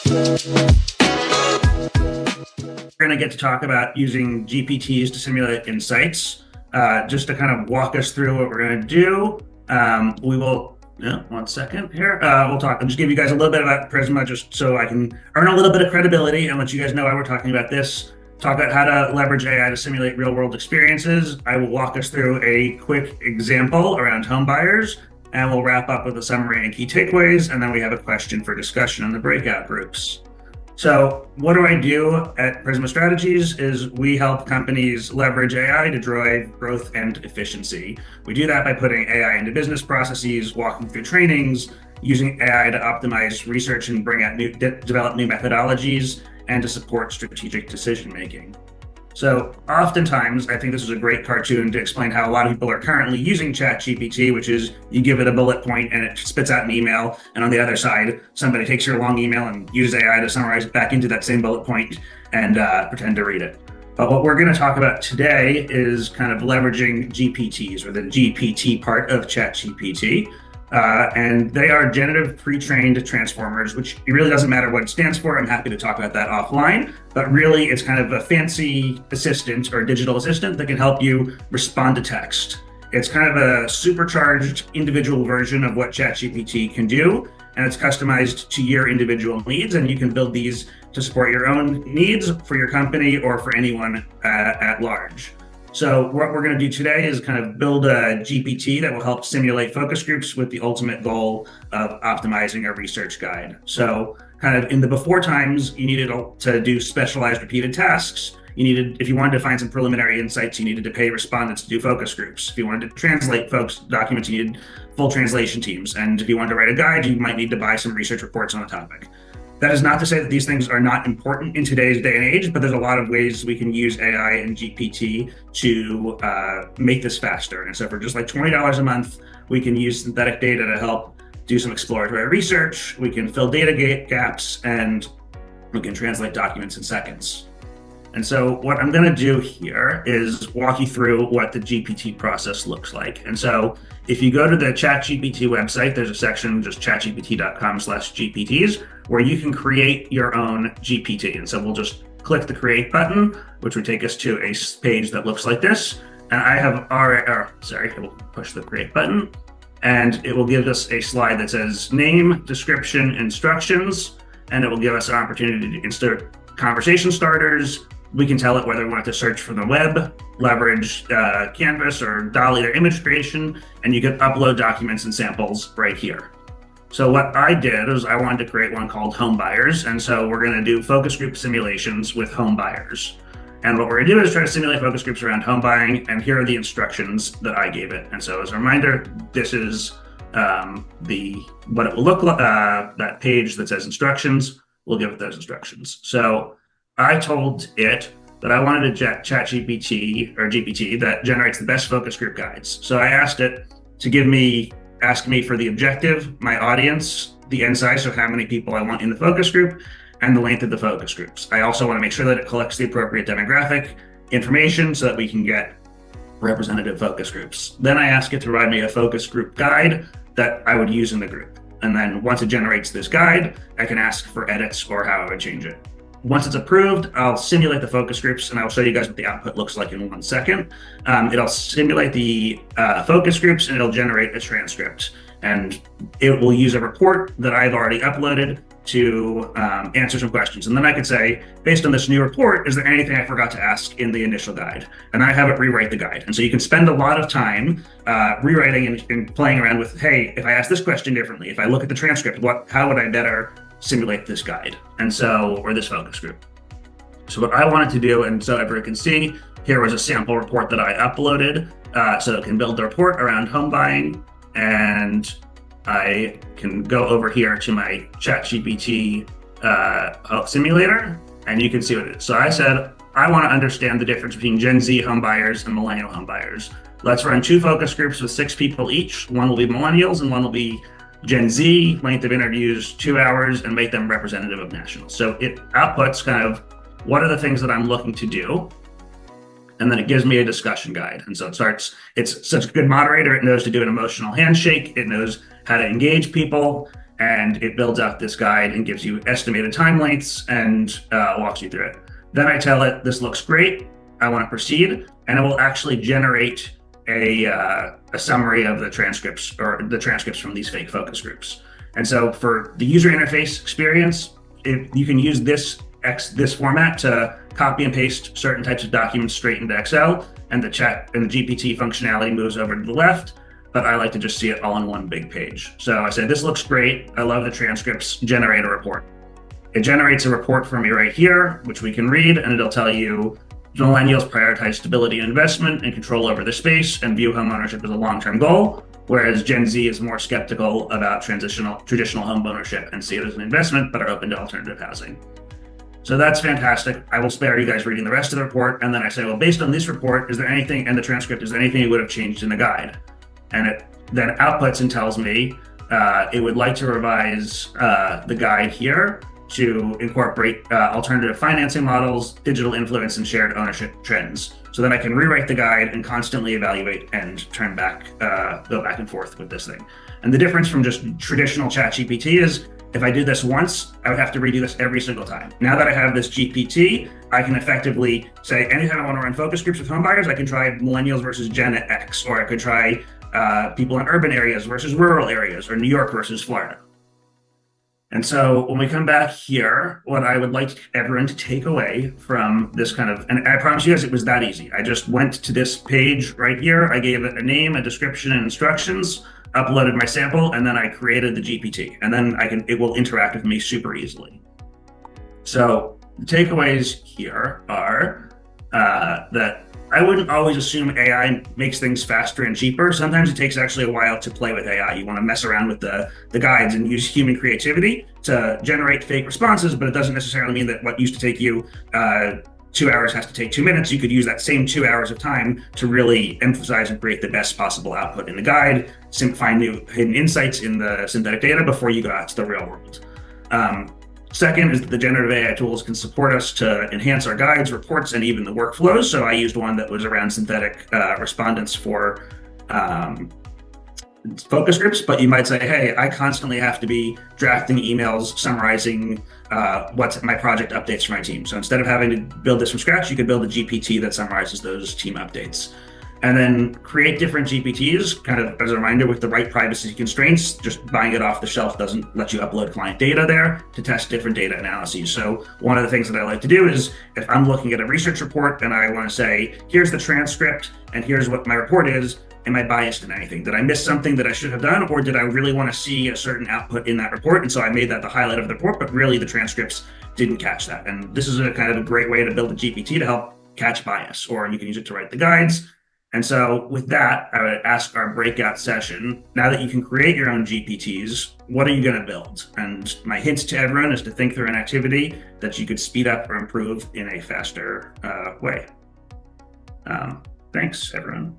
We're going to get to talk about using GPTs to simulate insights. Just to kind of walk us through what we're going to do, we will, one second here, I'll just give you guys a little bit about Prisma just so I can earn a little bit of credibility and let you guys know why we're talking about this. Talk about how to leverage AI to simulate real world experiences. I will walk us through a quick example around home buyers, and we'll wrap up with a summary and key takeaways, and then we have a question for discussion in the breakout groups. So what do I do at Prisma Strategies is we help companies leverage AI to drive growth and efficiency. We do that by putting AI into business processes, walking through trainings, using AI to optimize research and bring out develop new methodologies, and to support strategic decision making. So oftentimes, I think this is a great cartoon to explain how a lot of people are currently using ChatGPT, which is you give it a bullet point and it spits out an email. And on the other side, somebody takes your long email and uses AI to summarize it back into that same bullet point and pretend to read it. But what we're going to talk about today is kind of leveraging GPTs, or the GPT part of ChatGPT. And they are generative pre-trained transformers, which it really doesn't matter what it stands for. I'm happy to talk about that offline, but really it's kind of a fancy assistant or digital assistant that can help you respond to text. It's kind of a supercharged individual version of what ChatGPT can do, and it's customized to your individual needs, and you can build these to support your own needs for your company or for anyone at large. So what we're going to do today is kind of build a GPT that will help simulate focus groups with the ultimate goal of optimizing a research guide. So kind of in the before times, you needed to do specialized repeated tasks. If you wanted to find some preliminary insights, you needed to pay respondents to do focus groups. If you wanted to translate folks' documents, you needed full translation teams. And if you wanted to write a guide, you might need to buy some research reports on a topic. That is not to say that these things are not important in today's day and age, but there's a lot of ways we can use AI and GPT to make this faster. And so for just like $20 a month, we can use synthetic data to help do some exploratory research. We can fill data gaps, and we can translate documents in seconds. And so what I'm going to do here is walk you through what the GPT process looks like. And so if you go to the ChatGPT website, there's a section, just chatgpt.com/GPTs, where you can create your own GPT. And so we'll just click the create button, which would take us to a page that looks like this. And I have we'll push the create button, and it will give us a slide that says name, description, instructions, and it will give us an opportunity to insert conversation starters. We can tell it whether we want to search from the web, leverage Canvas or DALL-E or image creation, and you can upload documents and samples right here. So what I did is I wanted to create one called home buyers. And so we're going to do focus group simulations with home buyers. And what we're going to do is try to simulate focus groups around home buying. And here are the instructions that I gave it. And so as a reminder, this is what it will look like. That page that says instructions, we'll give it those instructions. So I told it that I wanted a ChatGPT or GPT that generates the best focus group guides. So I asked it to ask me for the objective, my audience, the end size, so how many people I want in the focus group, and the length of the focus groups. I also want to make sure that it collects the appropriate demographic information so that we can get representative focus groups. Then I ask it to provide me a focus group guide that I would use in the group. And then once it generates this guide, I can ask for edits or how I would change it. Once it's approved, I'll simulate the focus groups, and I'll show you guys what the output looks like in 1 second. It'll simulate the focus groups, and it'll generate a transcript. And it will use a report that I've already uploaded to answer some questions. And then I could say, based on this new report, is there anything I forgot to ask in the initial guide? And I have it rewrite the guide. And so you can spend a lot of time rewriting and playing around with, hey, if I ask this question differently, if I look at the transcript, how would I better simulate this guide? Or this focus group. So what I wanted to do, and so everyone can see, here was a sample report that I uploaded, so it can build the report around home buying, and I can go over here to my ChatGPT simulator, and you can see what it is. So I said, I want to understand the difference between Gen Z home buyers and millennial home buyers. Let's run 2 focus groups with 6 people each. One will be millennials and one will be Gen Z, length of interviews 2 hours, and make them representative of nationals. So it outputs kind of what are the things that I'm looking to do, and then it gives me a discussion guide. And so it's such a good moderator. It knows to do an emotional handshake. It knows how to engage people. and it builds out this guide and gives you estimated time lengths and walks you through it. Then I tell it, this looks great, I want to proceed, and it will actually generate a summary of the transcripts, or the transcripts from these fake focus groups. And so for the user interface experience, you can use this format to copy and paste certain types of documents straight into Excel, and the chat and the GPT functionality moves over to the left, but I like to just see it all in one big page. So I said, this looks great, I love the transcripts, generate a report. It generates a report for me right here, which we can read, and it'll tell you millennials prioritize stability and investment and control over the space and view home ownership as a long-term goal, whereas Gen Z is more skeptical about traditional home ownership and see it as an investment, but are open to alternative housing. So that's fantastic. I will spare you guys reading the rest of the report. And then I say, well, based on this report, is there anything, and the transcript, is there anything you would have changed in the guide? And it then outputs and tells me it would like to revise the guide here to incorporate alternative financing models, digital influence, and shared ownership trends. So then I can rewrite the guide and constantly evaluate and go back and forth with this thing. And the difference from just traditional ChatGPT is, if I did this once, I would have to redo this every single time. Now that I have this GPT, I can effectively say, anytime I want to run focus groups with home buyers, I can try millennials versus Gen X, or I could try people in urban areas versus rural areas, or New York versus Florida. And so when we come back here, what I would like everyone to take away from this kind of, and I promise you guys it was that easy. I just went to this page right here. I gave it a name, a description, and instructions, uploaded my sample, and then I created the GPT. And then it will interact with me super easily. So the takeaways here are that I wouldn't always assume AI makes things faster and cheaper. Sometimes it takes actually a while to play with AI. You want to mess around with the guides and use human creativity to generate fake responses, but it doesn't necessarily mean that what used to take you 2 hours has to take 2 minutes. You could use that same 2 hours of time to really emphasize and create the best possible output in the guide, find new hidden insights in the synthetic data before you go out to the real world. Second is that the generative AI tools can support us to enhance our guides, reports, and even the workflows. So I used one that was around synthetic respondents for focus groups, but you might say, hey, I constantly have to be drafting emails, summarizing what's my project updates for my team. So instead of having to build this from scratch, you could build a GPT that summarizes those team updates. And then create different GPTs, kind of as a reminder, with the right privacy constraints. Just buying it off the shelf doesn't let you upload client data there to test different data analyses. So one of the things that I like to do is, if I'm looking at a research report and I want to say, here's the transcript and here's what my report is, am I biased in anything? Did I miss something that I should have done? Or did I really want to see a certain output in that report? And so I made that the highlight of the report, but really the transcripts didn't catch that. And this is a kind of a great way to build a GPT to help catch bias, or you can use it to write the guides. And so with that, I would ask our breakout session, now that you can create your own GPTs, what are you going to build? And my hint to everyone is to think through an activity that you could speed up or improve in a faster way. Thanks, everyone.